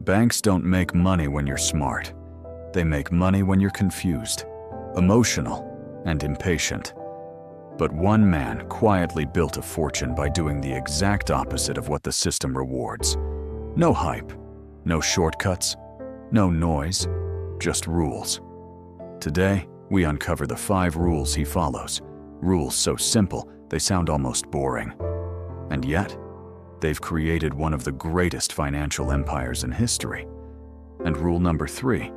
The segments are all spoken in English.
Banks don't make money when you're smart. They make money when you're confused, emotional, and impatient. But one man quietly built a fortune by doing the exact opposite of what the system rewards. No hype, no shortcuts, no noise, just rules. Today, we uncover the 5 rules he follows. Rules so simple, they sound almost boring. And yet, they've created one of the greatest financial empires in history. And rule number 3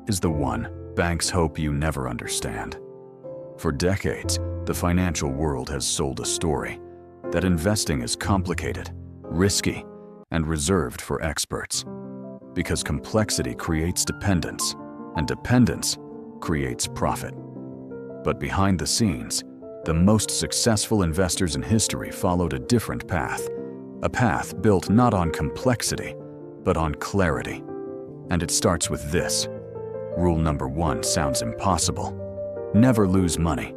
is the one banks hope you never understand. For decades, the financial world has sold a story that investing is complicated, risky, and reserved for experts. Because complexity creates dependence, and dependence creates profit. But behind the scenes, the most successful investors in history followed a different path. A path built not on complexity, but on clarity. And it starts with this. Rule number 1 sounds impossible. Never lose money.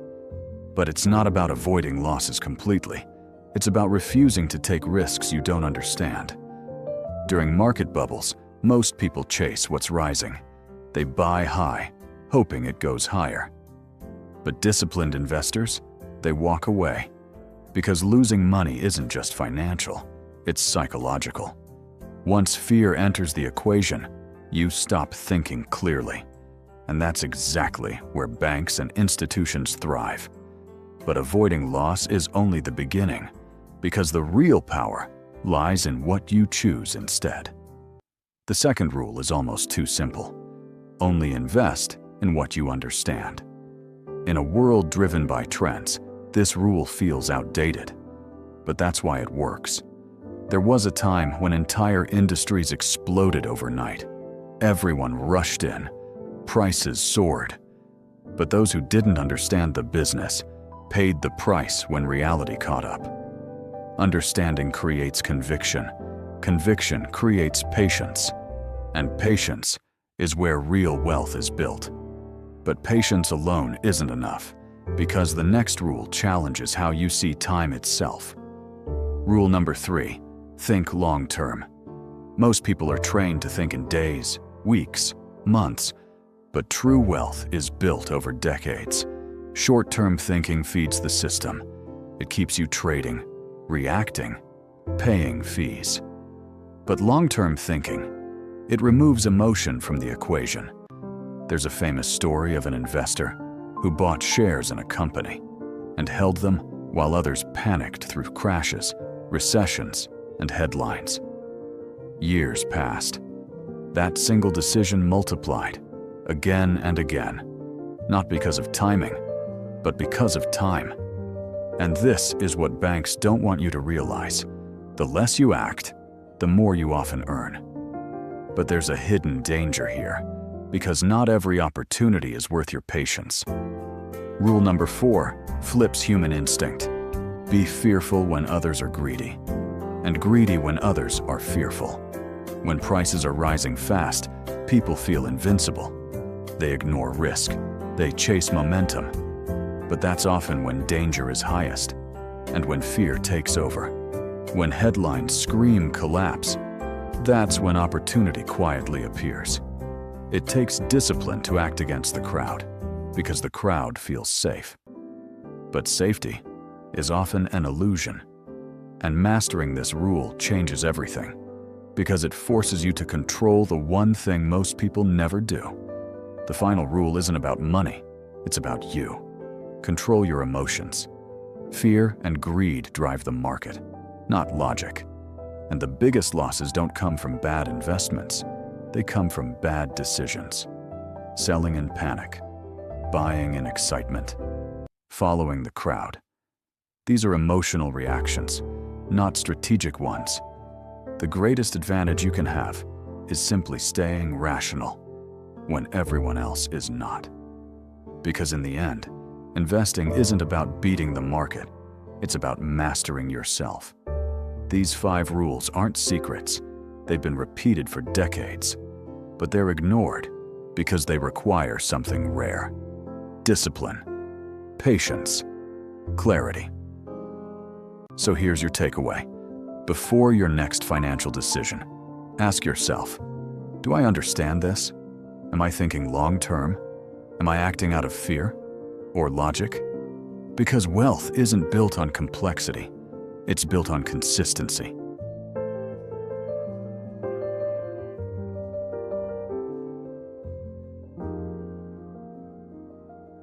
But it's not about avoiding losses completely. It's about refusing to take risks you don't understand. During market bubbles, most people chase what's rising. They buy high, hoping it goes higher. But disciplined investors, they walk away. Because losing money isn't just financial, it's psychological. Once fear enters the equation, you stop thinking clearly. And that's exactly where banks and institutions thrive. But avoiding loss is only the beginning, because the real power lies in what you choose instead. The second rule is almost too simple. Only invest in what you understand. In a world driven by trends, this rule feels outdated. But that's why it works. There was a time when entire industries exploded overnight. Everyone rushed in. Prices soared. But those who didn't understand the business paid the price when reality caught up. Understanding creates conviction. Conviction creates patience. And patience is where real wealth is built. But patience alone isn't enough, because the next rule challenges how you see time itself. Rule number 3, think long-term. Most people are trained to think in days, weeks, months, but true wealth is built over decades. Short-term thinking feeds the system. It keeps you trading, reacting, paying fees. But long-term thinking, it removes emotion from the equation. There's a famous story of an investor who bought shares in a company and held them while others panicked through crashes, recessions, and headlines. Years passed. That single decision multiplied, again and again, not because of timing, but because of time. And this is what banks don't want you to realize. The less you act, the more you often earn. But there's a hidden danger here, because not every opportunity is worth your patience. Rule number 4 flips human instinct. Be fearful when others are greedy, and greedy when others are fearful. When prices are rising fast, people feel invincible. They ignore risk. They chase momentum. But that's often when danger is highest, and when fear takes over. When headlines scream collapse, that's when opportunity quietly appears. It takes discipline to act against the crowd, because the crowd feels safe. But safety is often an illusion. And mastering this rule changes everything, because it forces you to control the one thing most people never do. The final rule isn't about money, it's about you. Control your emotions. Fear and greed drive the market, not logic. And the biggest losses don't come from bad investments. They come from bad decisions. Selling in panic, buying in excitement, following the crowd. These are emotional reactions, not strategic ones. The greatest advantage you can have is simply staying rational when everyone else is not. Because in the end, investing isn't about beating the market, it's about mastering yourself. These 5 rules aren't secrets. They've been repeated for decades, but they're ignored because they require something rare: discipline, patience, clarity. So here's your takeaway. Before your next financial decision, ask yourself, Do I understand this? Am I thinking long-term? Am I acting out of fear? Or logic? Because wealth isn't built on complexity. It's built on consistency.